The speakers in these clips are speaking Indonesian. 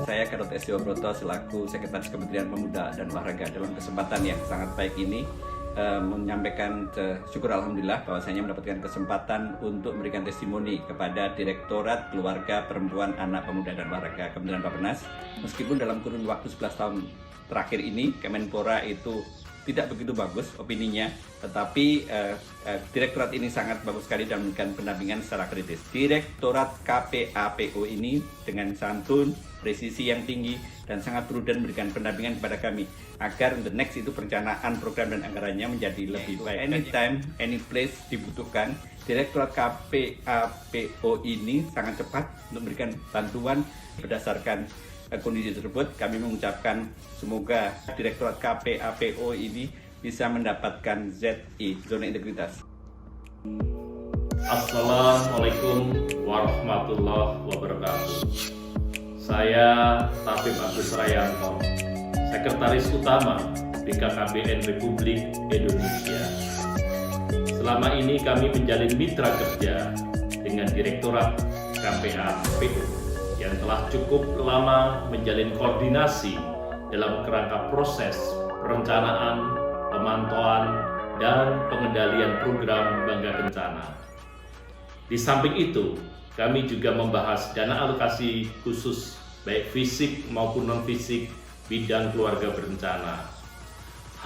Saya Karot Esio Broto selaku Sekretaris Kementerian Pemuda dan Olahraga. Dalam kesempatan yang sangat baik ini menyampaikan syukur alhamdulillah bahwasanya mendapatkan kesempatan untuk memberikan testimoni kepada Direktorat Keluarga Perempuan Anak Pemuda dan Olahraga Kementerian Bappenas. Meskipun dalam kurun waktu 11 tahun terakhir ini Kemenpora itu tidak begitu bagus opininya, tetapi direktorat ini sangat bagus sekali dan memberikan pendampingan secara kritis. Direktorat KPAPO ini dengan santun, presisi yang tinggi, dan sangat prudent memberikan pendampingan kepada kami agar the next itu perencanaan program dan anggarannya menjadi lebih baik. Anytime, any place dibutuhkan, Direktorat KPAPO ini sangat cepat untuk memberikan bantuan berdasarkan kondisi tersebut. Kami mengucapkan semoga Direktorat KPAPO ini bisa mendapatkan ZI, zona integritas. Assalamualaikum warahmatullahi wabarakatuh. Saya Tabib Agus Rayanto, Sekretaris Utama BKKBN Republik Indonesia. Selama ini kami menjalin mitra kerja dengan Direktorat KPAPO yang telah cukup lama menjalin koordinasi dalam kerangka proses perencanaan, pemantauan, dan pengendalian program Bangga Kencana. Di samping itu, kami juga membahas dana alokasi khusus baik fisik maupun non-fisik bidang keluarga berencana.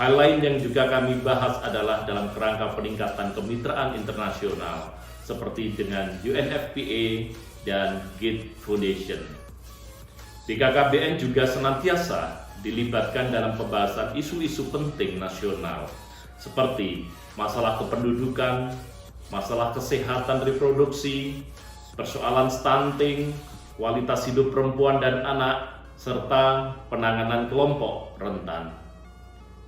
Hal lain yang juga kami bahas adalah dalam kerangka peningkatan kemitraan internasional seperti dengan UNFPA dan Gates Foundation. BKKBN juga senantiasa dilibatkan dalam pembahasan isu-isu penting nasional seperti masalah kependudukan, masalah kesehatan reproduksi, persoalan stunting, kualitas hidup perempuan dan anak, serta penanganan kelompok rentan.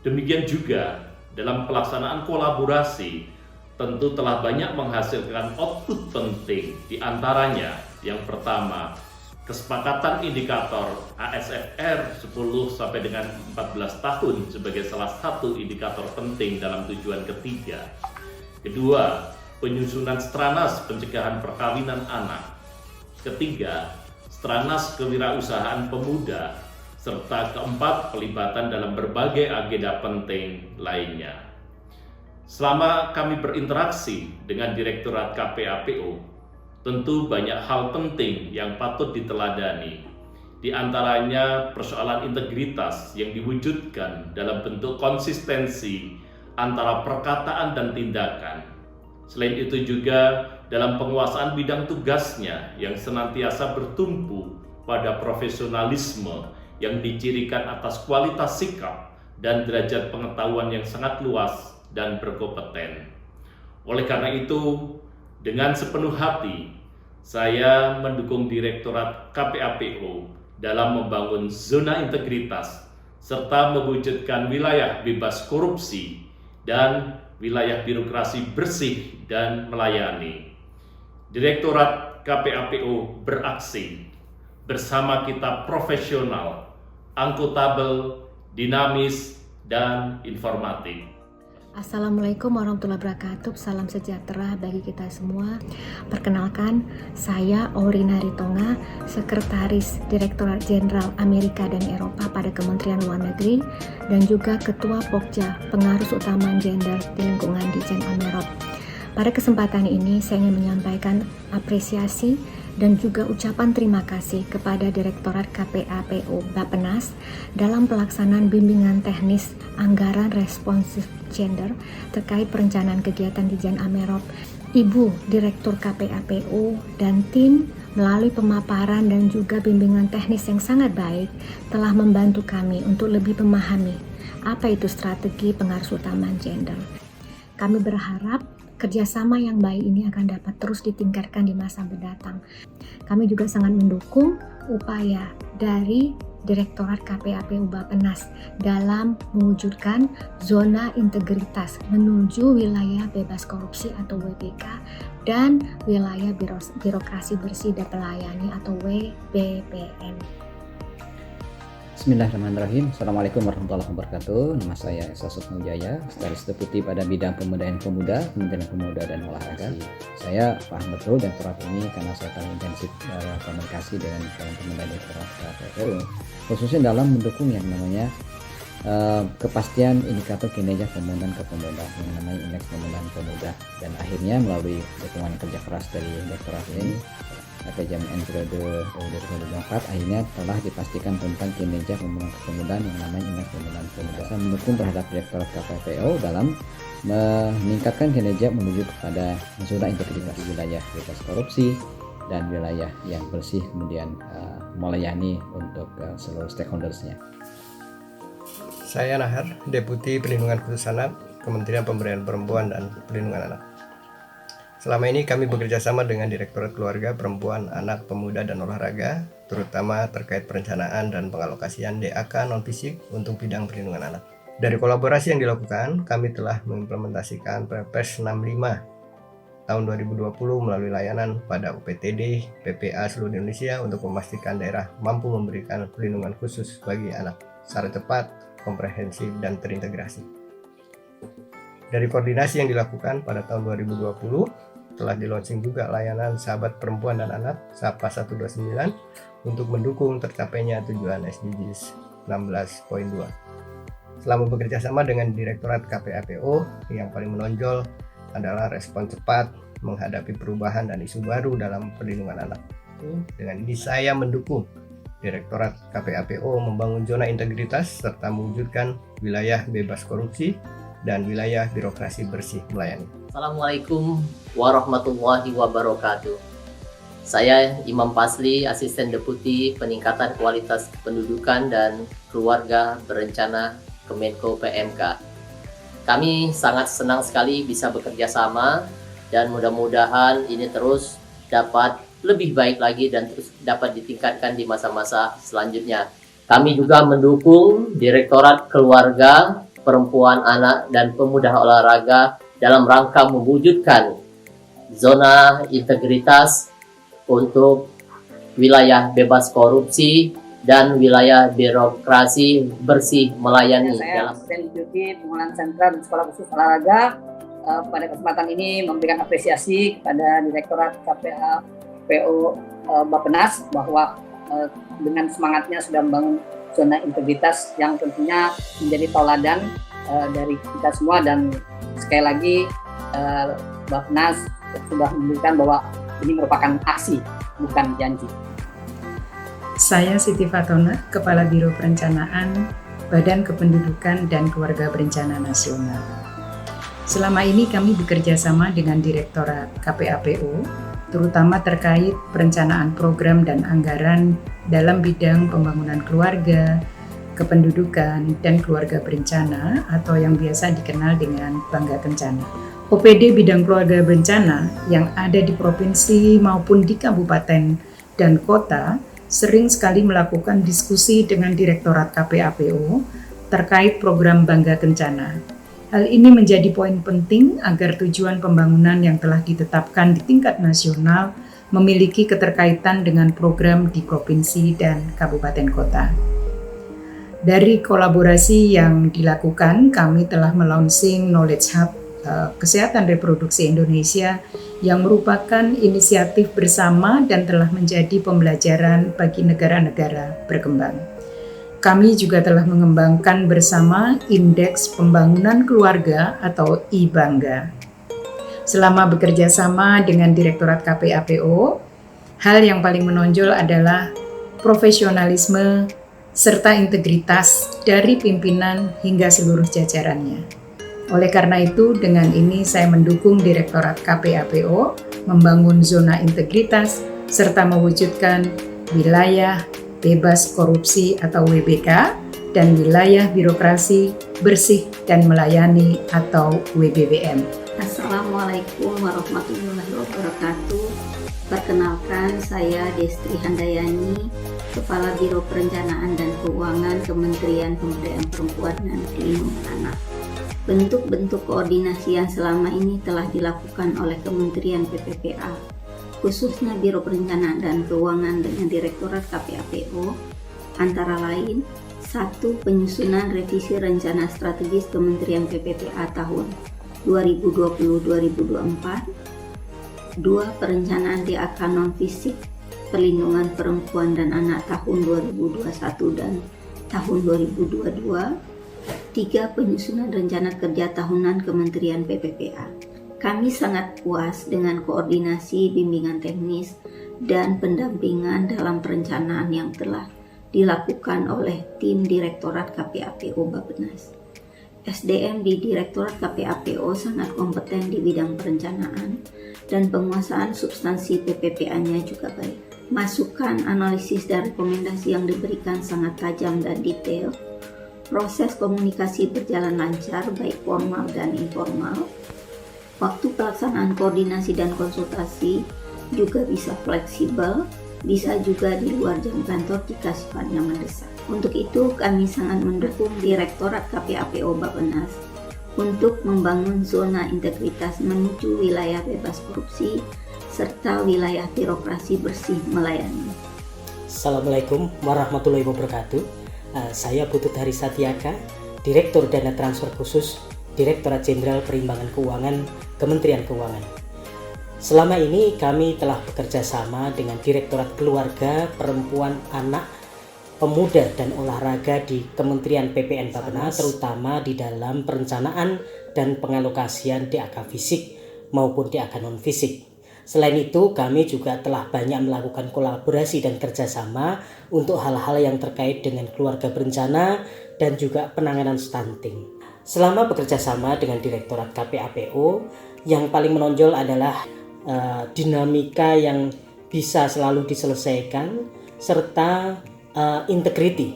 Demikian juga dalam pelaksanaan kolaborasi tentu telah banyak menghasilkan output penting, di antaranya yang pertama, kesepakatan indikator ASFR 10 sampai dengan 14 tahun sebagai salah satu indikator penting dalam tujuan ketiga. Kedua, penyusunan Stranas Pencegahan Perkawinan Anak. Ketiga, Stranas Kewirausahaan Pemuda. Serta keempat, pelibatan dalam berbagai agenda penting lainnya. Selama kami berinteraksi dengan Direktorat KPAPO, tentu banyak hal penting yang patut diteladani. Di antaranya persoalan integritas yang diwujudkan dalam bentuk konsistensi antara perkataan dan tindakan. Selain itu juga dalam penguasaan bidang tugasnya yang senantiasa bertumpu pada profesionalisme yang dicirikan atas kualitas sikap dan derajat pengetahuan yang sangat luas dan berkompeten. Oleh karena itu, dengan sepenuh hati, saya mendukung Direktorat KPAPO dalam membangun zona integritas serta mewujudkan wilayah bebas korupsi dan wilayah birokrasi bersih dan melayani. Direktorat KPAPO beraksi bersama kita profesional, akuntabel, dinamis, dan informatif. Assalamualaikum warahmatullahi wabarakatuh. Salam sejahtera bagi kita semua. Perkenalkan, saya Aurina Ritonga, Sekretaris Direktorat Jenderal Amerika dan Eropa pada Kementerian Luar Negeri dan juga Ketua Pokja Pengarus Utama Gender di lingkungan Ditjen Amerop. Pada kesempatan ini saya ingin menyampaikan apresiasi dan juga ucapan terima kasih kepada Direktorat KPAPO Bappenas dalam pelaksanaan bimbingan teknis anggaran responsif gender terkait perencanaan kegiatan Ditjen Amerop. Ibu Direktur KPAPO dan tim melalui pemaparan dan juga bimbingan teknis yang sangat baik telah membantu kami untuk lebih memahami apa itu strategi pengarus utama gender. Kami berharap kerjasama yang baik ini akan dapat terus ditingkatkan di masa mendatang. Kami juga sangat mendukung upaya dari Direktorat KPAPO Bappenas dalam mewujudkan zona integritas menuju wilayah bebas korupsi atau WBK dan wilayah birokrasi bersih dan pelayani atau WBPM. Bismillahirrahmanirrahim. Assalamualaikum warahmatullahi wabarakatuh. Nama saya Esa Sukmujaya, Sekretaris Deputi pada bidang pemberdayaan pemuda, Kementerian Pemuda dan Olahraga. Saya paham betul Direktorat ini karena saya paling intensif komunikasi dengan teman-teman dari Direktorat KPPO, khususnya dalam mendukung yang namanya kepastian indikator kinerja pembangunan kepemudaan yang namanya Indeks Pembangunan Pemuda, dan akhirnya melalui dukungan kerja keras dari Direktorat ini KPJMN periode 2024 akhirnya telah dipastikan tentang kinerja pembangunan kepemudaan yang namanya Indeks Pembangunan Pemuda. Saya mendukung terhadap Direktorat KPPO dalam meningkatkan kinerja menuju kepada zona integritas wilayah bebas korupsi dan wilayah yang bersih, kemudian melayani untuk seluruh stakeholdersnya. Saya Nahar, Deputi Perlindungan Khusus Anak, Kementerian Pemberdayaan Perempuan dan Perlindungan Anak. Selama ini kami bekerja sama dengan Direktorat Keluarga, Perempuan, Anak, Pemuda, dan Olahraga, terutama terkait perencanaan dan pengalokasian DAK non-fisik untuk bidang perlindungan anak. Dari kolaborasi yang dilakukan, kami telah mengimplementasikan Perpres 65 tahun 2020 melalui layanan pada UPTD, PPA seluruh Indonesia untuk memastikan daerah mampu memberikan perlindungan khusus bagi anak secara cepat, komprehensif, dan terintegrasi. Dari koordinasi yang dilakukan pada tahun 2020, telah di-launching juga layanan Sahabat Perempuan dan Anak SAPA 129 untuk mendukung tercapainya tujuan SDGs 16.2. Selama bekerja sama dengan Direktorat KPAPO, yang paling menonjol adalah respon cepat menghadapi perubahan dan isu baru dalam perlindungan anak. Dengan ini saya mendukung Direktorat KPAPO membangun zona integritas serta mewujudkan wilayah bebas korupsi dan wilayah birokrasi bersih melayani. Assalamualaikum warahmatullahi wabarakatuh. Saya Imam Pasli, Asisten Deputi Peningkatan Kualitas Kependudukan dan Keluarga Berencana Kemenko PMK. Kami sangat senang sekali bisa bekerja sama dan mudah-mudahan ini terus dapat lebih baik lagi dan terus dapat ditingkatkan di masa-masa selanjutnya. Kami juga mendukung Direktorat Keluarga, Perempuan, Anak, dan Pemuda Olahraga dalam rangka mewujudkan zona integritas untuk wilayah bebas korupsi dan wilayah birokrasi bersih melayani. Saya asisten deputi pengelolaan sentral dan sekolah khusus olahraga. Pada kesempatan ini memberikan apresiasi kepada Direktorat KPAPO Bappenas bahwa dengan semangatnya sudah membangun zona integritas yang tentunya menjadi tauladan dari kita semua, dan sekali lagi Bappenas sudah memberikan bahwa ini merupakan aksi bukan janji. Saya Siti Fatona, Kepala Biro Perencanaan Badan Kependudukan dan Keluarga Berencana Nasional. Selama ini kami bekerja sama dengan Direktorat KPAPO, terutama terkait perencanaan program dan anggaran dalam bidang pembangunan keluarga, kependudukan, dan keluarga berencana atau yang biasa dikenal dengan Bangga Kencana. OPD bidang keluarga berencana yang ada di provinsi maupun di kabupaten dan kota sering sekali melakukan diskusi dengan Direktorat KPAPO terkait program Bangga Kencana. Hal ini menjadi poin penting agar tujuan pembangunan yang telah ditetapkan di tingkat nasional memiliki keterkaitan dengan program di provinsi dan kabupaten kota. Dari kolaborasi yang dilakukan, kami telah melaunching Knowledge Hub Kesehatan Reproduksi Indonesia yang merupakan inisiatif bersama dan telah menjadi pembelajaran bagi negara-negara berkembang. Kami juga telah mengembangkan bersama Indeks Pembangunan Keluarga atau IBangga. Selama bekerja sama dengan Direktorat KPAPO, hal yang paling menonjol adalah profesionalisme serta integritas dari pimpinan hingga seluruh jajarannya. Oleh karena itu, dengan ini saya mendukung Direktorat KPAPO membangun zona integritas serta mewujudkan wilayah bebas korupsi atau WBK dan wilayah birokrasi bersih dan melayani atau WBBM. Assalamualaikum warahmatullahi wabarakatuh. Perkenalkan, saya Destri Handayani, Kepala Biro Perencanaan dan Keuangan Kementerian Pemberdayaan Perempuan dan Perlindungan Anak. Bentuk-bentuk koordinasi yang selama ini telah dilakukan oleh Kementerian PPPA, khususnya Biro Perencanaan dan Keuangan dengan Direktorat KPAPO, antara lain 1. Penyusunan revisi rencana strategis Kementerian PPPA tahun 2020-2024. 2. Perencanaan DAK non-fisik perlindungan perempuan dan anak tahun 2021 dan tahun 2022. 3. Penyusunan rencana kerja tahunan Kementerian PPPA. Kami sangat puas dengan koordinasi bimbingan teknis dan pendampingan dalam perencanaan yang telah dilakukan oleh tim Direktorat KPAPO Bappenas. SDM di Direktorat KPAPO sangat kompeten di bidang perencanaan dan penguasaan substansi PPPA-nya juga baik. Masukan, analisis, dan rekomendasi yang diberikan sangat tajam dan detail. Proses komunikasi berjalan lancar baik formal dan informal. Waktu pelaksanaan koordinasi dan konsultasi juga bisa fleksibel, bisa juga di luar jam kantor jika sifatnya mendesak. Untuk itu, kami sangat mendukung Direktorat KPAPO Bappenas untuk membangun zona integritas menuju wilayah bebas korupsi serta wilayah birokrasi bersih melayani. Assalamualaikum warahmatullahi wabarakatuh. Saya Putut Hari Satyaka, Direktur Dana Transfer Khusus Direktorat Jenderal Perimbangan Keuangan Kementerian Keuangan. Selama ini kami telah bekerja sama dengan Direktorat Keluarga, Perempuan, Anak, Pemuda dan Olahraga di Kementerian PPN Bappenas, terutama di dalam perencanaan dan pengalokasian DAK fisik maupun DAK non-fisik. Selain itu, kami juga telah banyak melakukan kolaborasi dan kerjasama untuk hal-hal yang terkait dengan keluarga berencana dan juga penanganan stunting. Selama bekerja sama dengan Direktorat KPAPO, yang paling menonjol adalah dinamika yang bisa selalu diselesaikan serta integriti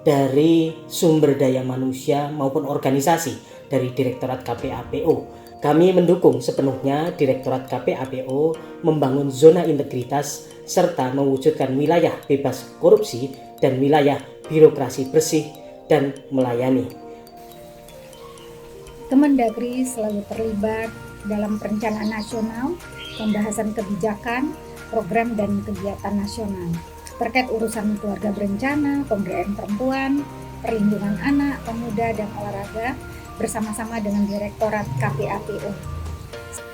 dari sumber daya manusia maupun organisasi dari Direktorat KPAPO. Kami mendukung sepenuhnya Direktorat KPAPO membangun zona integritas serta mewujudkan wilayah bebas korupsi dan wilayah birokrasi bersih dan melayani. Kemendagri selalu terlibat dalam perencanaan nasional, pembahasan kebijakan, program dan kegiatan nasional terkait urusan keluarga berencana, pemberdayaan perempuan, perlindungan anak, pemuda, dan olahraga bersama-sama dengan Direktorat KPAPO.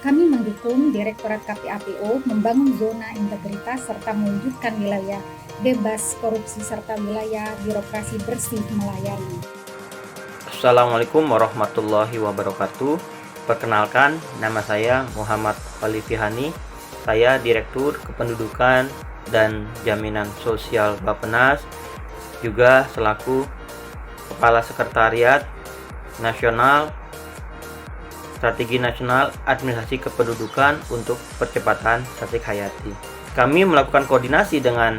Kami mendukung Direktorat KPAPO membangun zona integritas serta mewujudkan wilayah bebas korupsi serta wilayah birokrasi bersih melayani. Assalamualaikum warahmatullahi wabarakatuh. Perkenalkan, nama saya Muhammad Falifihani. Saya Direktur Kependudukan dan Jaminan Sosial Bappenas, juga selaku Kepala Sekretariat Nasional Strategi Nasional Administrasi Kependudukan untuk Percepatan Statistik Hayati. Kami melakukan koordinasi dengan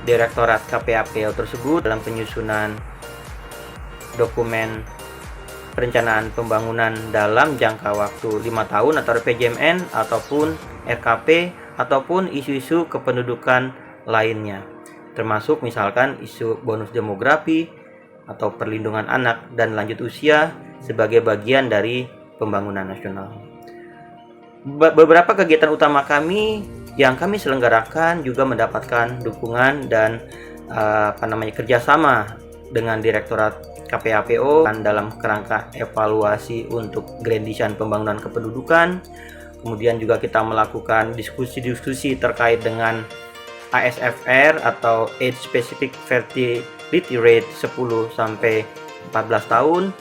Direktorat KPAPO tersebut dalam penyusunan dokumen perencanaan pembangunan dalam jangka waktu 5 tahun atau RPJMN ataupun RKP ataupun isu-isu kependudukan lainnya, termasuk misalkan isu bonus demografi atau perlindungan anak dan lanjut usia sebagai bagian dari pembangunan nasional. Beberapa kegiatan utama kami yang kami selenggarakan juga mendapatkan dukungan dan kerjasama dengan Direktorat KPAPO dalam kerangka evaluasi untuk Grand Design Pembangunan Kependudukan. Kemudian juga kita melakukan diskusi-diskusi terkait dengan ASFR atau Age Specific Fertility Rate 10 sampai 14 tahun,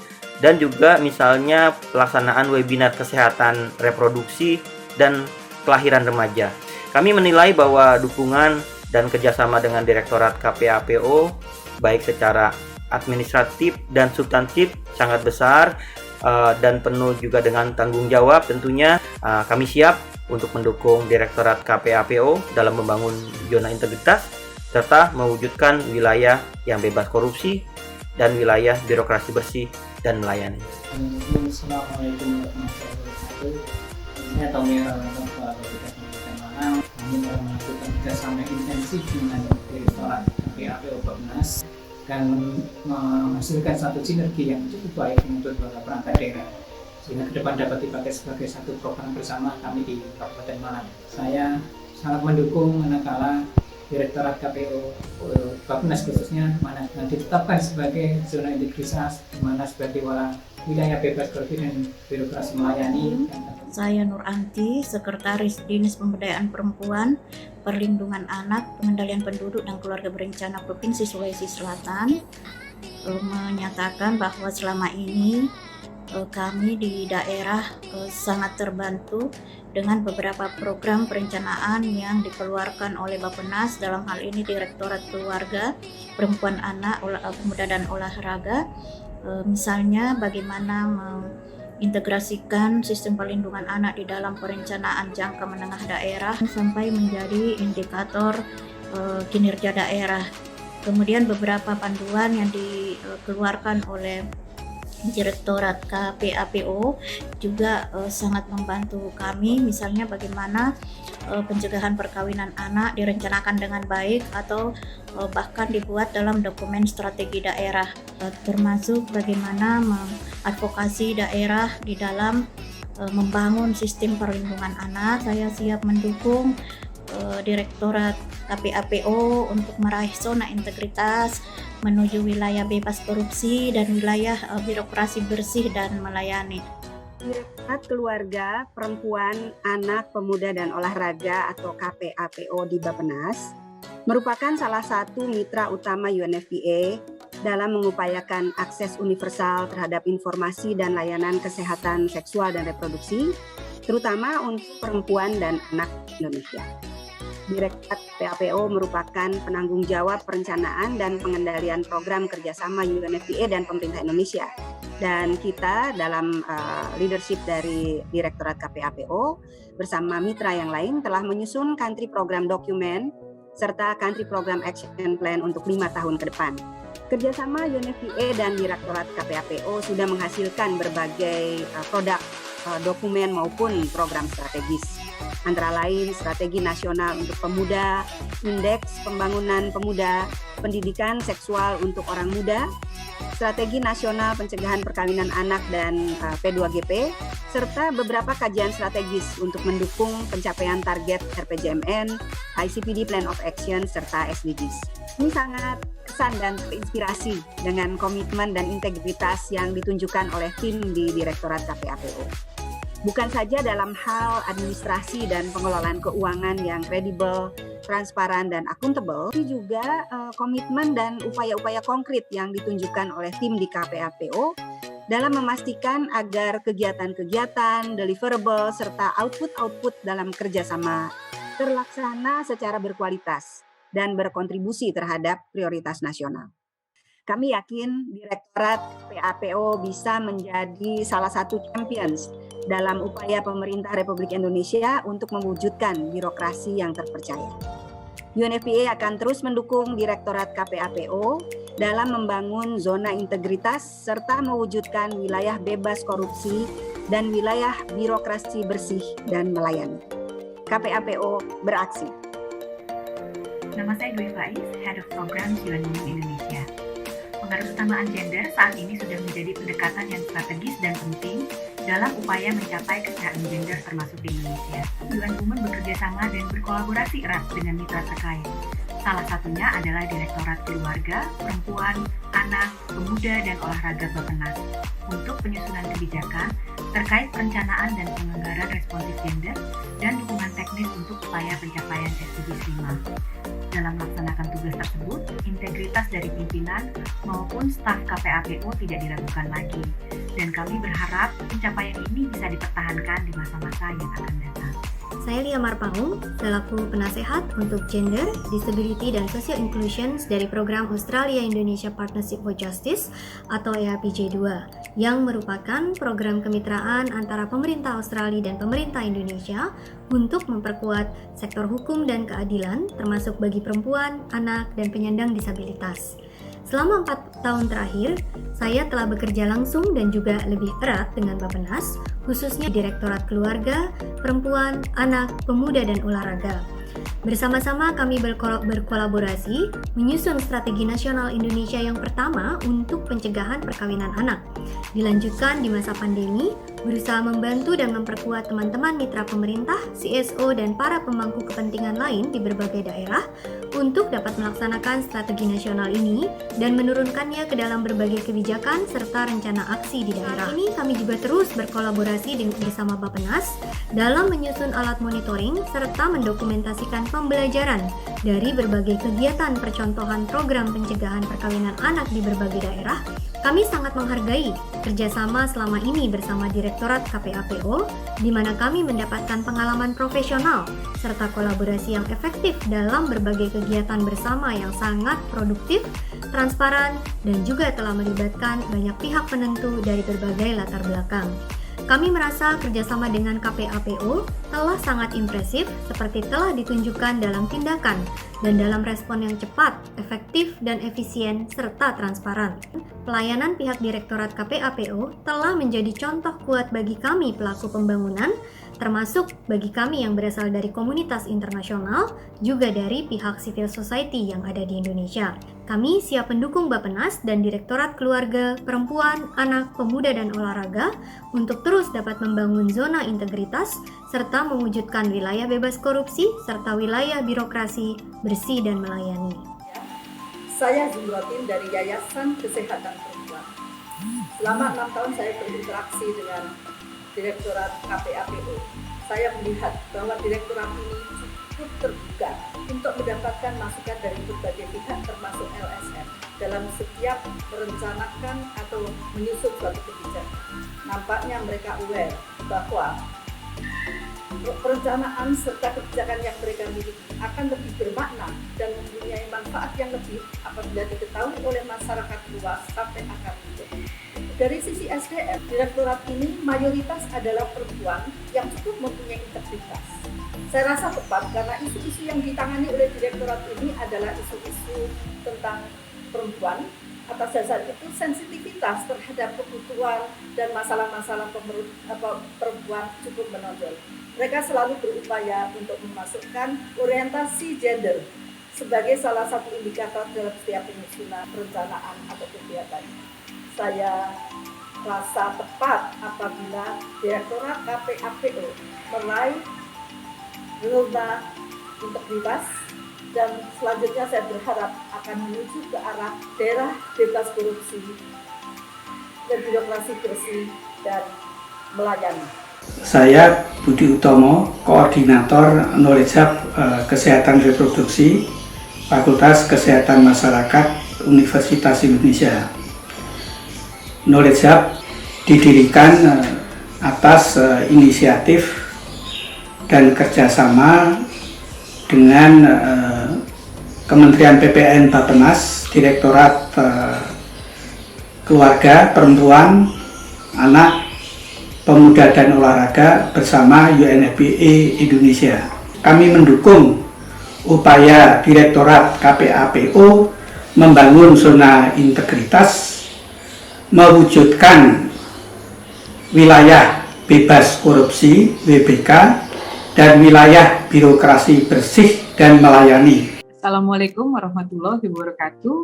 dan juga misalnya pelaksanaan webinar kesehatan reproduksi dan kelahiran remaja. Kami menilai bahwa dukungan dan kerjasama dengan Direktorat KPAPO baik secara administratif dan substantif sangat besar dan penuh juga dengan tanggung jawab. Tentunya kami siap untuk mendukung Direktorat KPAPO dalam membangun zona integritas serta mewujudkan wilayah yang bebas korupsi dan wilayah birokrasi bersih dan melayani. Assalamualaikum warahmatullahi wabarakatuh. Saya Tommy Ramadhan, Kepala Bidang Pengembangan. Kami melakukan kerjasama intensif dengan Direktorat KPAPO Bappenas dan menghasilkan satu sinergi yang cukup baik untuk perangkat daerah, sehingga ke depan dapat dipakai sebagai satu program bersama kami di Kabupaten Malang. Saya sangat mendukung manakala Direktorat KPO Bappenas khususnya mana nanti ditetapkan sebagai zona integritas, mana sebagai wilayah bebas korupsi dan birokrasi melayani. Saya Nur Anti, Sekretaris Dinas Pemberdayaan Perempuan, Perlindungan Anak, Pengendalian Penduduk dan Keluarga Berencana Provinsi Sulawesi Selatan, menyatakan bahwa selama ini kami di daerah sangat terbantu dengan beberapa program perencanaan yang dikeluarkan oleh Bappenas, dalam hal ini Direktorat Keluarga, Perempuan, Anak, Pemuda dan Olahraga. Misalnya bagaimana mengintegrasikan sistem perlindungan anak di dalam perencanaan jangka menengah daerah sampai menjadi indikator kinerja daerah. Kemudian beberapa panduan yang dikeluarkan oleh Direktorat KPAPO juga sangat membantu kami, misalnya bagaimana pencegahan perkawinan anak direncanakan dengan baik atau bahkan dibuat dalam dokumen strategi daerah, termasuk bagaimana mengadvokasi daerah di dalam membangun sistem perlindungan anak. Saya siap mendukung Direktorat KPAPO untuk meraih zona integritas menuju wilayah bebas korupsi dan wilayah birokrasi bersih dan melayani. Direktorat Keluarga, Perempuan, Anak, Pemuda dan Olahraga atau KPAPO di Bappenas merupakan salah satu mitra utama UNFPA dalam mengupayakan akses universal terhadap informasi dan layanan kesehatan seksual dan reproduksi, terutama untuk perempuan dan anak Indonesia. Direktorat KPAPO merupakan penanggung jawab perencanaan dan pengendalian program kerjasama UNFPA dan pemerintah Indonesia. Dan kita dalam leadership dari Direktorat KPAPO bersama mitra yang lain telah menyusun country program dokumen serta country program action plan untuk 5 tahun ke depan. Kerjasama UNFPA dan Direktorat KPAPO sudah menghasilkan berbagai produk, dokumen maupun program strategis. Antara lain strategi nasional untuk pemuda, indeks pembangunan pemuda, pendidikan seksual untuk orang muda, strategi nasional pencegahan perkawinan anak dan P2GP, serta beberapa kajian strategis untuk mendukung pencapaian target RPJMN, ICPD Plan of Action, serta SDGs. Ini sangat kesan dan terinspirasi dengan komitmen dan integritas yang ditunjukkan oleh tim di Direktorat KPAPO. Bukan saja dalam hal administrasi dan pengelolaan keuangan yang kredibel, transparan, dan akuntabel, tapi juga komitmen dan upaya-upaya konkret yang ditunjukkan oleh tim di KPAPO dalam memastikan agar kegiatan-kegiatan, deliverable, serta output-output dalam kerjasama terlaksana secara berkualitas dan berkontribusi terhadap prioritas nasional. Kami yakin Direktorat KPAPO bisa menjadi salah satu champions dalam upaya pemerintah Republik Indonesia untuk mewujudkan birokrasi yang terpercaya. UNFPA akan terus mendukung Direktorat KPAPO dalam membangun zona integritas serta mewujudkan wilayah bebas korupsi dan wilayah birokrasi bersih dan melayani. KPAPO beraksi. Nama saya Dwi Faiz, Head of Programs UN Women Indonesia. Pengarusutamaan gender saat ini sudah menjadi pendekatan yang strategis dan penting dalam upaya mencapai kesetaraan gender termasuk di Indonesia. UN Women bekerja sama dan berkolaborasi erat dengan mitra terkait. Salah satunya adalah Direktorat Keluarga, Perempuan, Anak, Pemuda dan Olahraga Bappenas untuk penyusunan kebijakan terkait perencanaan dan penganggaran responsif gender dan dukungan teknis untuk upaya pencapaian SDGs 5. Dalam melaksanakan tugas tersebut, integritas dari pimpinan maupun staf KPAPO tidak diragukan lagi. Dan kami berharap pencapaian ini bisa dipertahankan di masa-masa yang akan datang. Saya Lia Marpaung, selaku penasehat untuk Gender, Disability, dan Social Inclusion dari program Australia Indonesia Partnership for Justice atau EAPJ2, yang merupakan program kemitraan antara pemerintah Australia dan pemerintah Indonesia untuk memperkuat sektor hukum dan keadilan, termasuk bagi perempuan, anak, dan penyandang disabilitas. Selama 4 tahun terakhir, saya telah bekerja langsung dan juga lebih erat dengan Bappenas, khususnya Direktorat Keluarga, Perempuan, Anak, Pemuda, dan Olahraga. Bersama-sama kami berkolaborasi menyusun strategi nasional Indonesia yang pertama untuk pencegahan perkawinan anak. Dilanjutkan di masa pandemi berusaha membantu dan memperkuat teman-teman mitra pemerintah, CSO, dan para pemangku kepentingan lain di berbagai daerah untuk dapat melaksanakan strategi nasional ini dan menurunkannya ke dalam berbagai kebijakan serta rencana aksi di daerah. Saat ini kami juga terus berkolaborasi bersama Bappenas dalam menyusun alat monitoring serta mendokumentasikan pembelajaran dari berbagai kegiatan percontohan program pencegahan perkawinan anak di berbagai daerah. Kami sangat menghargai kerjasama selama ini bersama Direktorat KPAPO, di mana kami mendapatkan pengalaman profesional serta kolaborasi yang efektif dalam berbagai kegiatan bersama yang sangat produktif, transparan, dan juga telah melibatkan banyak pihak penentu dari berbagai latar belakang. Kami merasa kerjasama dengan KPAPO telah sangat impresif seperti telah ditunjukkan dalam tindakan dan dalam respon yang cepat, efektif, dan efisien, serta transparan. Pelayanan pihak Direktorat KPAPO telah menjadi contoh kuat bagi kami pelaku pembangunan, termasuk bagi kami yang berasal dari komunitas internasional, juga dari pihak civil society yang ada di Indonesia. Kami siap mendukung Bappenas dan Direktorat Keluarga, Perempuan, Anak, Pemuda, dan Olahraga untuk terus dapat membangun zona integritas serta mewujudkan wilayah bebas korupsi serta wilayah birokrasi bersih dan melayani. Saya Zumratin dari Yayasan Kesehatan Perempuan. Selama 6 tahun saya berinteraksi dengan Direktorat KPAPO. Saya melihat bahwa Direktorat ini cukup terbuka untuk mendapatkan masukan dari berbagai pihak termasuk LSM dalam setiap merencanakan atau menyusun suatu kebijakan. Nampaknya mereka aware bahwa perencanaan serta kebijakan yang mereka miliki akan lebih bermakna dan mempunyai manfaat yang lebih apabila diketahui oleh masyarakat luas sampai akar rumput. Dari sisi SDM, Direktorat ini mayoritas adalah perempuan yang cukup mempunyai integritas. Saya rasa tepat karena isu-isu yang ditangani oleh Direktorat ini adalah isu-isu tentang perempuan. Atas dasar itu sensitivitas terhadap kebutuhan dan masalah-masalah perempuan cukup menonjol. Mereka selalu berupaya untuk memasukkan orientasi gender sebagai salah satu indikator dalam setiap penyusunan perencanaan atau kegiatan. Saya rasa tepat apabila Direktorat KPAPO meraih zona integritas dan selanjutnya saya berharap akan menuju ke arah daerah bebas korupsi dan birokrasi bersih dan melayani. Saya Budi Utomo, Koordinator Knowledge Hub Kesehatan Reproduksi Fakultas Kesehatan Masyarakat Universitas Indonesia. Knowledge Hub didirikan atas inisiatif dan kerjasama dengan Kementerian PPN Bappenas, Direktorat Keluarga, Perempuan, Anak, Pemuda, dan Olahraga bersama UNFPA Indonesia. Kami mendukung upaya Direktorat KPAPO membangun zona integritas, mewujudkan wilayah bebas korupsi (WBK) dan wilayah birokrasi bersih dan melayani. Assalamualaikum warahmatullahi wabarakatuh.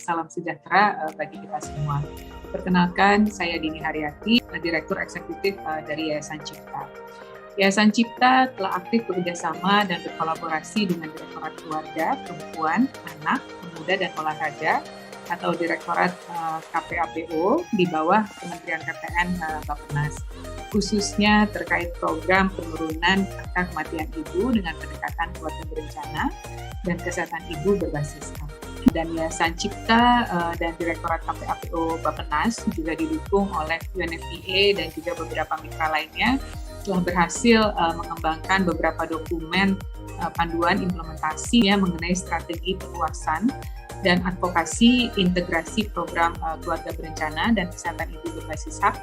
Salam sejahtera bagi kita semua. Perkenalkan, saya Dini Haryati, Direktur Eksekutif dari Yayasan Cipta. Yayasan Cipta telah aktif bekerjasama dan berkolaborasi dengan Direktorat Keluarga, Perempuan, Anak, Pemuda, dan Olahraga atau Direktorat KPAPO di bawah Kementerian PPN Bappenas, khususnya terkait program penurunan angka kematian ibu dengan pendekatan keluarga berencana dan kesehatan ibu berbasis HAM. Dan Yayasan Cipta dan Direktorat KPAPO Bappenas juga didukung oleh UNFPA dan juga beberapa mitra lainnya telah berhasil mengembangkan beberapa dokumen panduan implementasi mengenai strategi perluasan dan advokasi integrasi program keluarga berencana dan kesehatan ibu berbasis HAM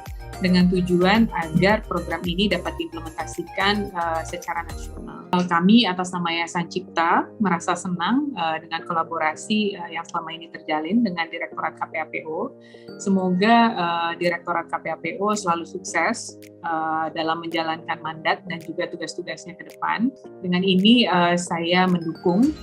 dengan tujuan agar program ini dapat diimplementasikan secara nasional. Kami atas nama Yayasan Cipta merasa senang dengan kolaborasi yang selama ini terjalin dengan Direktorat KPAPO. Semoga Direktorat KPAPO selalu sukses dalam menjalankan mandat dan juga tugas-tugasnya ke depan. Dengan ini saya mendukung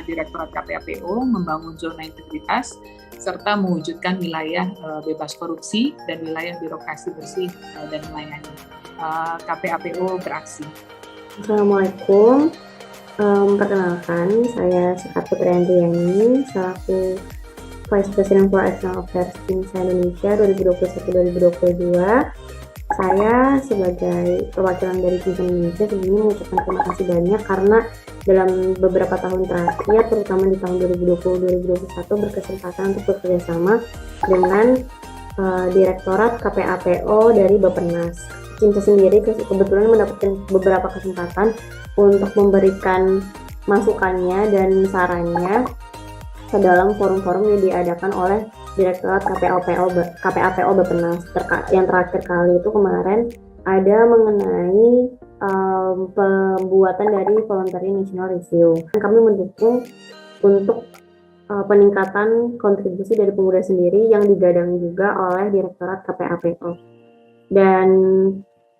Direktorat KPAPO membangun zona integritas serta mewujudkan wilayah bebas korupsi dan wilayah birokrasi bersih dan melayani. KPAPO beraksi. Assalamualaikum. Perkenalkan, saya Sekar Putri Andriani, selaku Vice President for External Affairs Timsa Indonesia 2021-2022. Saya sebagai perwakilan dari Timsa Indonesia sebelumnya mengucapkan terima kasih banyak karena dalam beberapa tahun terakhir, terutama di tahun 2020-2021, berkesempatan untuk bekerja sama dengan Direktorat KPAPO dari Bappenas. Timsa sendiri kebetulan mendapatkan beberapa kesempatan untuk memberikan masukannya dan sarannya ke dalam forum-forum yang diadakan oleh Direktorat KPAPO Bappenas. Yang terakhir kali itu kemarin ada mengenai pembuatan dari Voluntary National Review. Kami mendukung untuk peningkatan kontribusi dari pemuda sendiri yang digadang juga oleh Direktorat KPAPO. Dan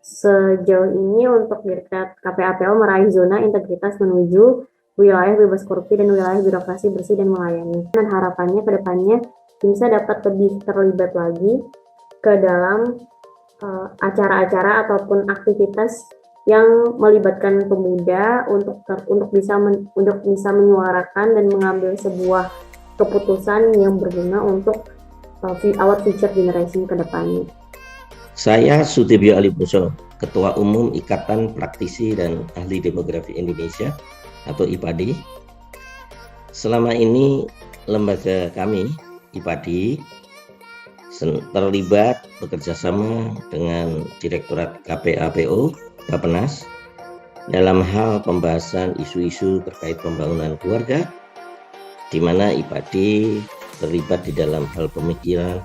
sejauh ini untuk Direktorat KPAPO meraih zona integritas menuju wilayah bebas korupsi dan wilayah birokrasi bersih dan melayani. Dan harapannya ke depannya Timsa dapat lebih terlibat lagi ke dalam acara-acara ataupun aktivitas yang melibatkan pemuda untuk bisa menyuarakan dan mengambil sebuah keputusan yang berguna untuk our future generation ke depannya. Saya Sutibio Alipuso, Ketua Umum Ikatan Praktisi dan Ahli Demografi Indonesia atau IPADI. Selama ini lembaga kami, IPADI, terlibat bekerjasama dengan Direktorat KPAPO Bappenas dalam hal pembahasan isu-isu terkait pembangunan keluarga, di mana IPADI terlibat di dalam hal pemikiran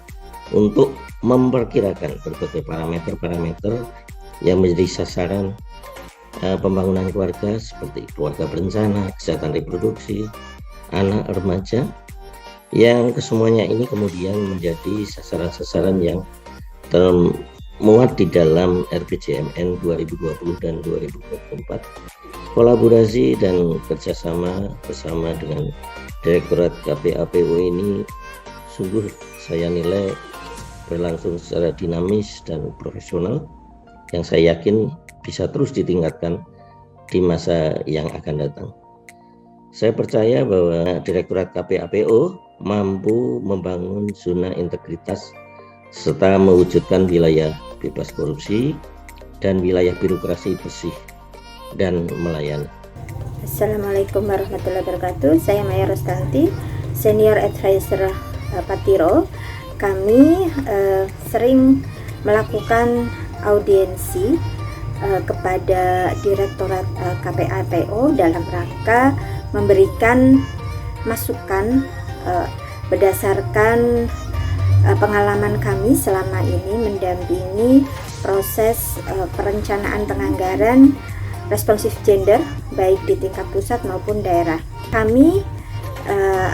untuk memperkirakan berbagai parameter-parameter yang menjadi sasaran pembangunan keluarga seperti keluarga berencana, kesehatan reproduksi, anak, remaja, yang kesemuanya ini kemudian menjadi sasaran-sasaran yang termuat di dalam RPJMN 2020 dan 2024. Kolaborasi dan kerjasama bersama dengan Direktorat KPAPO ini sungguh saya nilai berlangsung secara dinamis dan profesional yang saya yakin bisa terus ditingkatkan di masa yang akan datang. Saya percaya bahwa Direktorat KPAPO mampu membangun zona integritas serta mewujudkan wilayah bebas korupsi dan wilayah birokrasi bersih dan melayani. Assalamualaikum warahmatullahi wabarakatuh. Saya Maya Rostanti, Senior Advisor Patiro. Kami sering melakukan audiensi kepada Direktorat KPAPO dalam rangka memberikan masukan berdasarkan pengalaman kami selama ini mendampingi proses perencanaan penganggaran responsif gender baik di tingkat pusat maupun daerah. Kami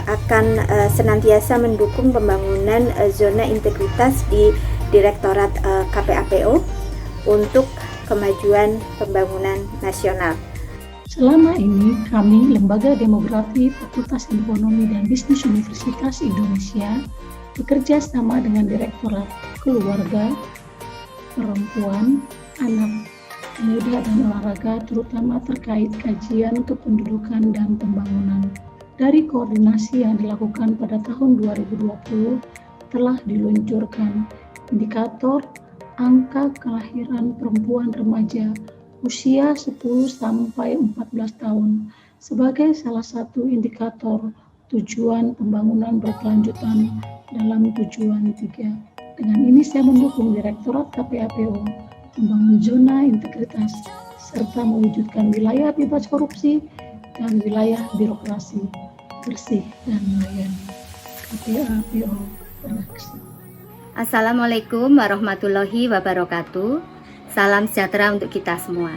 akan senantiasa mendukung pembangunan zona integritas di Direktorat KPAPO untuk kemajuan pembangunan nasional. Selama ini kami Lembaga Demografi Fakultas Ekonomi dan Bisnis Universitas Indonesia bekerja sama dengan Direktorat Keluarga, Perempuan, Anak, Pemuda dan Olahraga terutama terkait kajian kependudukan dan pembangunan. Dari koordinasi yang dilakukan pada tahun 2020 telah diluncurkan indikator angka kelahiran perempuan remaja usia 10 sampai 14 tahun sebagai salah satu indikator tujuan pembangunan berkelanjutan dalam tujuan 3. Dengan ini saya mendukung Direktorat KPAPO membangun zona integritas serta mewujudkan wilayah bebas korupsi dan wilayah birokrasi bersih dan melayani. KPAPO beraksi. Assalamualaikum warahmatullahi wabarakatuh. Salam sejahtera untuk kita semua.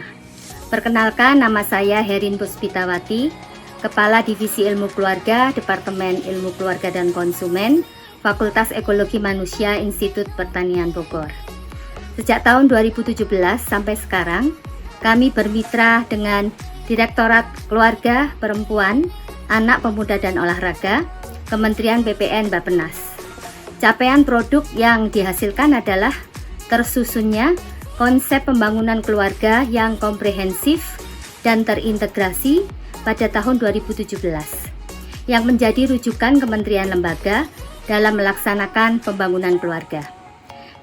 Perkenalkan, nama saya Herin Puspitawati, Kepala Divisi Ilmu Keluarga, Departemen Ilmu Keluarga dan Konsumen, Fakultas Ekologi Manusia, Institut Pertanian Bogor. Sejak tahun 2017 sampai sekarang, kami bermitra dengan Direktorat Keluarga, Perempuan, Anak, Pemuda dan Olahraga, Kementerian PPN Bappenas. Capaian produk yang dihasilkan adalah tersusunnya konsep pembangunan keluarga yang komprehensif dan terintegrasi pada tahun 2017 yang menjadi rujukan kementerian lembaga dalam melaksanakan pembangunan keluarga.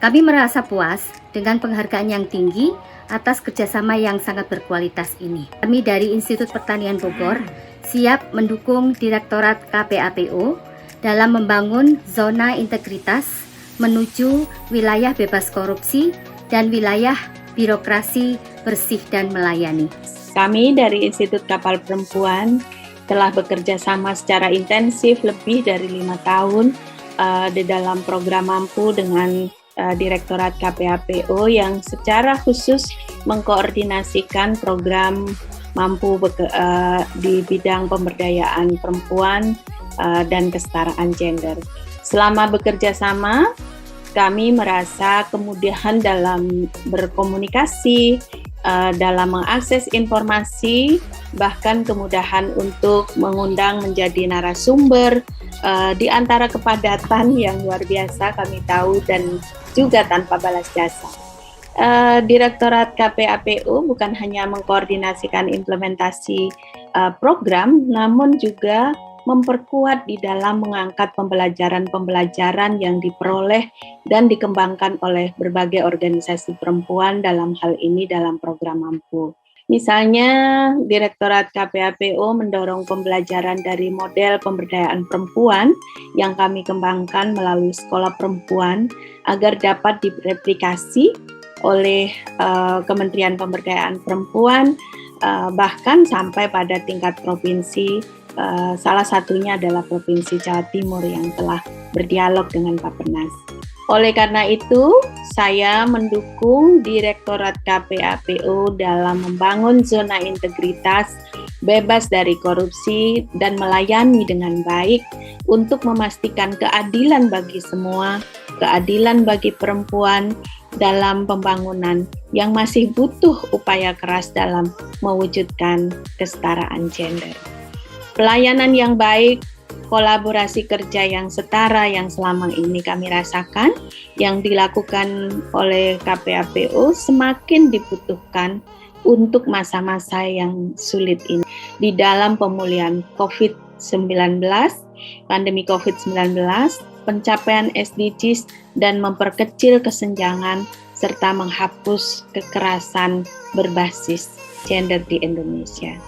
Kami merasa puas dengan penghargaan yang tinggi atas kerjasama yang sangat berkualitas ini. Kami dari Institut Pertanian Bogor siap mendukung Direktorat KPAPO dalam membangun zona integritas menuju wilayah bebas korupsi dan wilayah birokrasi bersih dan melayani. Kami dari Institut Kapal Perempuan telah bekerja sama secara intensif lebih dari 5 tahun di dalam program Mampu dengan Direktorat KPAPO yang secara khusus mengkoordinasikan program Mampu di bidang pemberdayaan perempuan dan kesetaraan gender. Selama bekerja sama, kami merasa kemudahan dalam berkomunikasi, dalam mengakses informasi, bahkan kemudahan untuk mengundang menjadi narasumber di antara kepadatan yang luar biasa kami tahu dan juga tanpa balas jasa. Direktorat KPAPO bukan hanya mengkoordinasikan implementasi program, namun juga memperkuat di dalam mengangkat pembelajaran-pembelajaran yang diperoleh dan dikembangkan oleh berbagai organisasi perempuan dalam hal ini dalam program Mampu. Misalnya, Direktorat KPAPO mendorong pembelajaran dari model pemberdayaan perempuan yang kami kembangkan melalui sekolah perempuan agar dapat direplikasi oleh Kementerian Pemberdayaan Perempuan, bahkan sampai pada tingkat provinsi. Salah satunya adalah Provinsi Jawa Timur yang telah berdialog dengan Bappenas. Oleh karena itu, saya mendukung Direktorat KPAPO dalam membangun zona integritas, bebas dari korupsi, dan melayani dengan baik untuk memastikan keadilan bagi semua, keadilan bagi perempuan dalam pembangunan yang masih butuh upaya keras dalam mewujudkan kesetaraan gender. Pelayanan yang baik, kolaborasi kerja yang setara yang selama ini kami rasakan, yang dilakukan oleh KPAPO semakin dibutuhkan untuk masa-masa yang sulit ini. Di dalam pemulihan COVID-19, pandemi COVID-19, pencapaian SDGs dan memperkecil kesenjangan serta menghapus kekerasan berbasis gender di Indonesia.